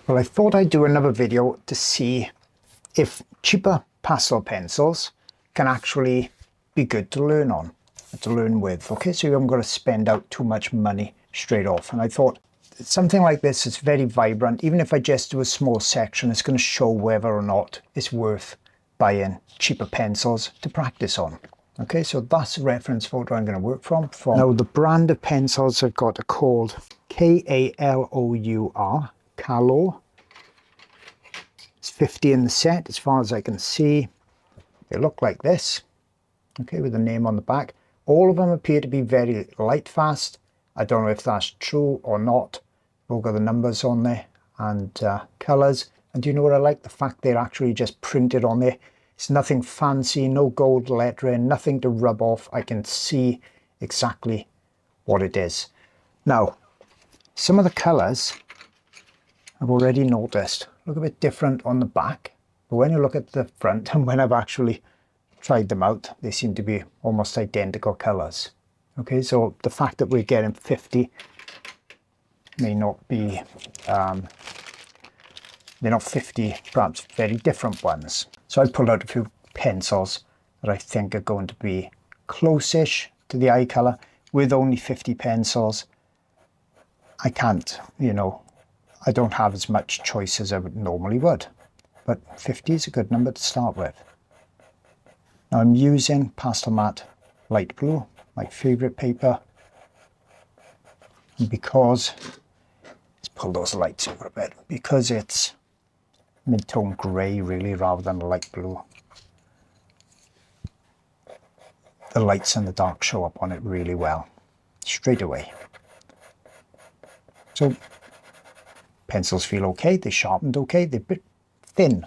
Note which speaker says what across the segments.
Speaker 1: Well, I thought I'd do another video to see if cheaper pastel pencils can actually be good to learn on, to learn with. Okay, so you haven't got to spend out too much money straight off. And I thought something like this is very vibrant. Even if I just do a small section, it's going to show whether or not it's worth buying cheaper pencils to practice on. Okay, so that's the reference photo I'm going to work from. Now, the brand of pencils I've got are called K-A-L-O-U-R. Calo. It's 50 in the set as far as I can see. They look like this, okay, with the name on the back. All of them appear to be very light fast. I don't know if that's true or not. They've all got the numbers on there and colours. And do you know what I like? The fact they're actually just printed on there. It's nothing fancy, no gold lettering, nothing to rub off. I can see exactly what it is. Now, some of the colours I've already noticed look a bit different on the back, but when you look at the front and when I've actually tried them out, they seem to be almost identical colours. Okay, so the fact that we're getting 50 may not be, they're not 50 perhaps very different ones. So I pulled out a few pencils that I think are going to be close-ish to the eye colour. With only 50 pencils, I can't, you know, I don't have as much choice as I would normally would, but 50 is a good number to start with. Now I'm using Pastel Matte Light Blue, my favourite paper, and because, let's pull those lights over a bit, because it's mid-tone grey really rather than a light blue, the lights and the dark show up on it really well, straight away. So pencils feel okay, they sharpened okay, they're a bit thin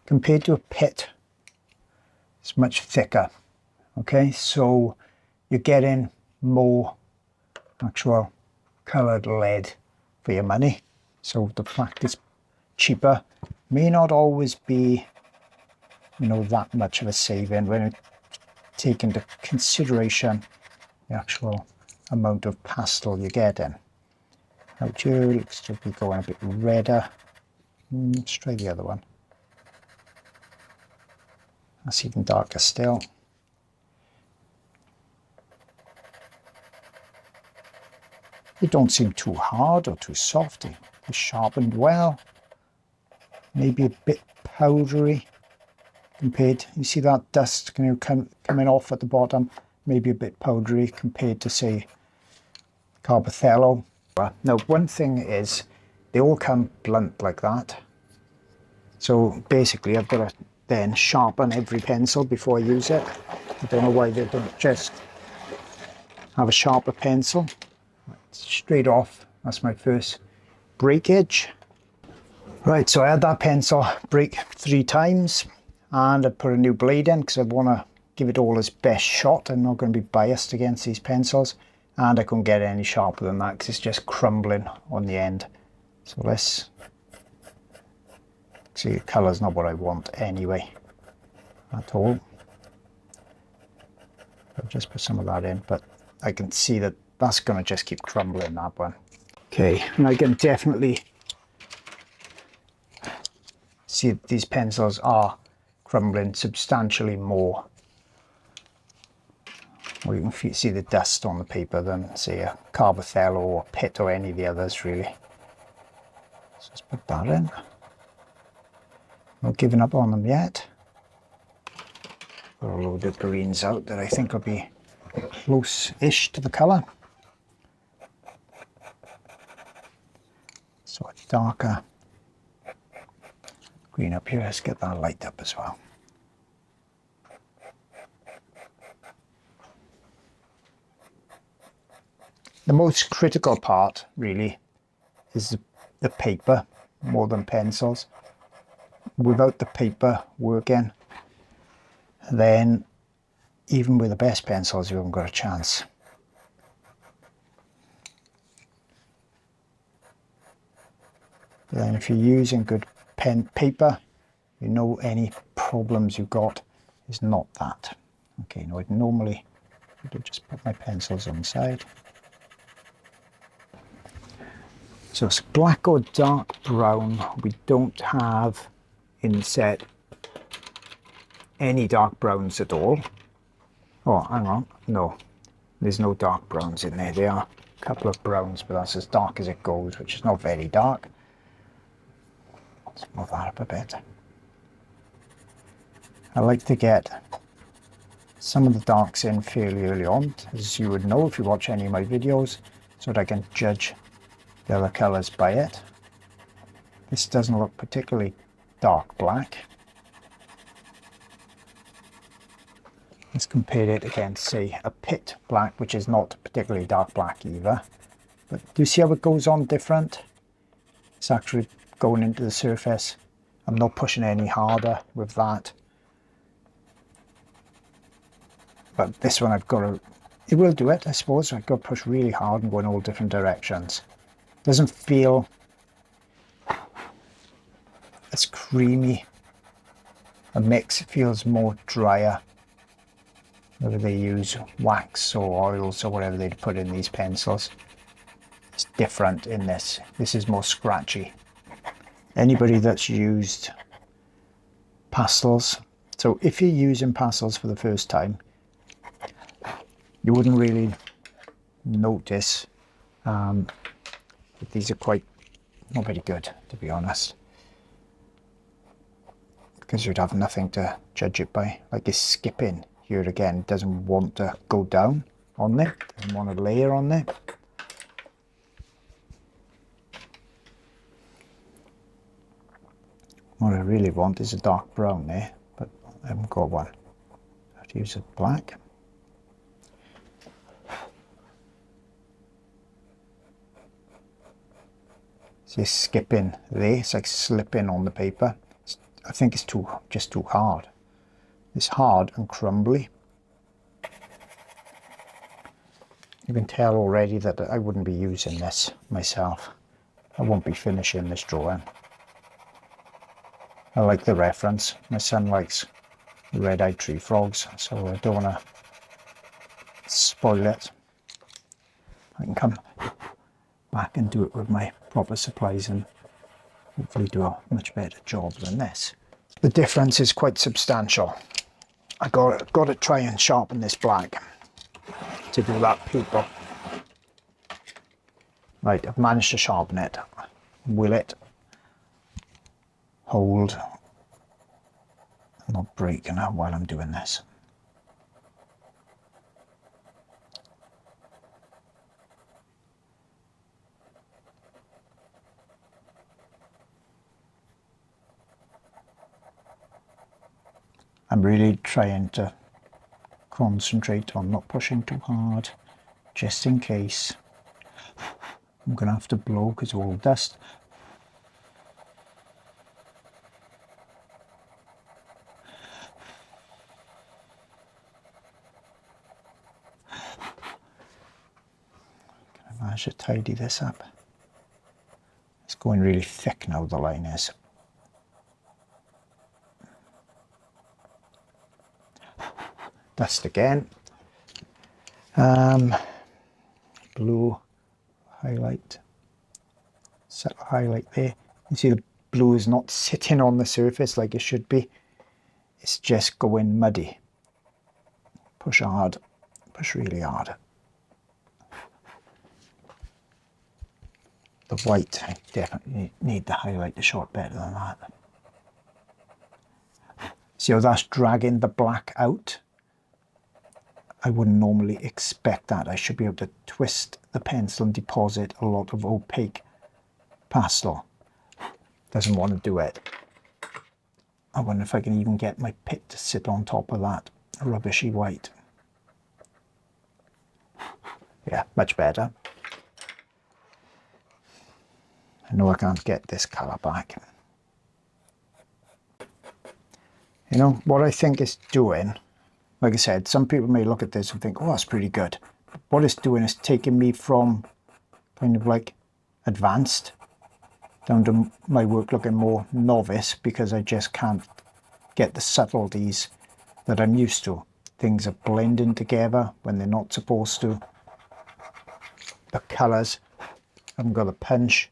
Speaker 1: compared to a pit. It's much thicker. Okay, so you're getting more actual coloured lead for your money. So the fact it's cheaper may not always be, you know, that much of a saving when you take into consideration the actual amount of pastel you're getting. Out here looks to be going a bit redder. Let's try the other one. That's even darker still. They don't seem too hard or too soft. They're sharpened well. Maybe a bit powdery compared. You see that dust coming off at the bottom? Maybe a bit powdery compared to, say, Carbothello. Now, one thing is they all come blunt like that. So basically I've got to then sharpen every pencil before I use it. I don't know why they don't just have a sharper pencil. Straight off, that's my first breakage. Right, so I had that pencil break 3 times and I put a new blade in because I want to give it all its best shot. I'm not going to be biased against these pencils. And I couldn't get any sharper than that because it's just crumbling on the end. So let's see, the colour's not what I want anyway, at all. I'll just put some of that in, but I can see that that's going to just keep crumbling, that one. Okay, and I can definitely see that these pencils are crumbling substantially more. Or you can see the dust on the paper than, say, a Carbothello or a Pitt or any of the others, really. So let's put that in. Not giving up on them yet. Got a load of greens out that I think will be close-ish to the colour. So a darker green up here. Let's get that light up as well. The most critical part, really, is the paper more than pencils. Without the paper working, then even with the best pencils, you haven't got a chance. Then if you're using good paper, you know any problems you've got is not that. Okay, now I'd normally just put my pencils on the side. So it's black or dark brown. We don't have in the set any dark browns at all. Oh, hang on, no, there's no dark browns in there. There are a couple of browns, but that's as dark as it goes, which is not very dark. Let's move that up a bit. I like to get some of the darks in fairly early on, as you would know if you watch any of my videos, so that I can judge the other colours by it. This doesn't look particularly dark black. Let's compare it against, say, a pit black, which is not particularly dark black either. But do you see how it goes on different? It's actually going into the surface. I'm not pushing any harder with that. But this one I've got to, it will do it, I suppose. I've got to push really hard and go in all different directions. Doesn't feel as creamy a mix. It feels more drier. Whether they use wax or oils or whatever they put in these pencils, it's different in this. This is more scratchy. Anybody that's used pastels, so if you're using pastels for the first time, you wouldn't really notice that these are quite not very good, to be honest, because you'd have nothing to judge it by. Like it's skipping here again, it doesn't want to go down on there, doesn't want to layer on there. What I really want is a dark brown there, but I haven't got one. I have to use a black. See, skipping there, it's like slipping on the paper. I think it's just too hard. It's hard and crumbly. You can tell already that I wouldn't be using this myself. I won't be finishing this drawing. I like the reference. My son likes red-eyed tree frogs, so I don't want to spoil it. I can come back and do it with my proper supplies and hopefully do a much better job than this. The difference is quite substantial. I got to try and sharpen this black to do that pupil. Right, I've managed to sharpen it. Will it hold and not break now while I'm doing this? I'm really trying to concentrate on not pushing too hard, just in case. I'm going to have to blow because of all dust. Can I manage to tidy this up? It's going really thick now, the line is. Dust again. Blue highlight. Set a highlight there. You see the blue is not sitting on the surface like it should be. It's just going muddy. Push hard. Push really hard. The white, I definitely need to highlight the shot better than that. See how that's dragging the black out? I wouldn't normally expect that. I should be able to twist the pencil and deposit a lot of opaque pastel. Doesn't want to do it. I wonder if I can even get my pit to sit on top of that rubbishy white. Yeah, much better. I know I can't get this colour back. You know, what I think it's doing, like I said, some people may look at this and think, oh, that's pretty good. But what it's doing is taking me from kind of like advanced down to my work looking more novice, because I just can't get the subtleties that I'm used to. Things are blending together when they're not supposed to. The colours haven't got a punch.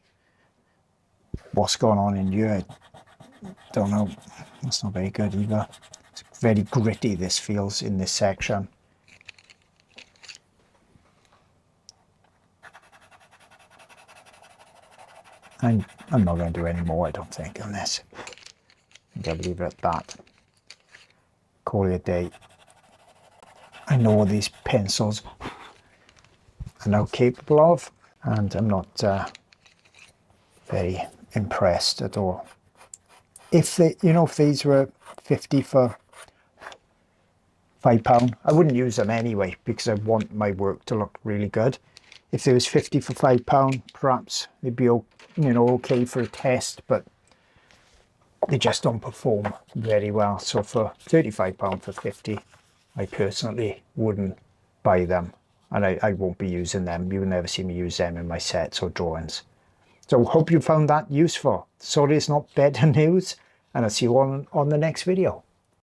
Speaker 1: what's going on in here. I don't know. That's not very good either. It's very gritty, this feels in this section. I'm not going to do any more, I don't think, on this. I'm going to leave it at that. Call it a day. I know what these pencils are now capable of, and I'm not very impressed at all. If they, you know, if these were 50 for £5, I wouldn't use them anyway because I want my work to look really good. If there was 50 for £5, perhaps they'd be, you know, okay for a test, but they just don't perform very well. So for £35 for 50, I personally wouldn't buy them, and I won't be using them. You'll never see me use them in my sets or drawings. So hope you found that useful. Sorry it's not better news, and I'll see you on the next video.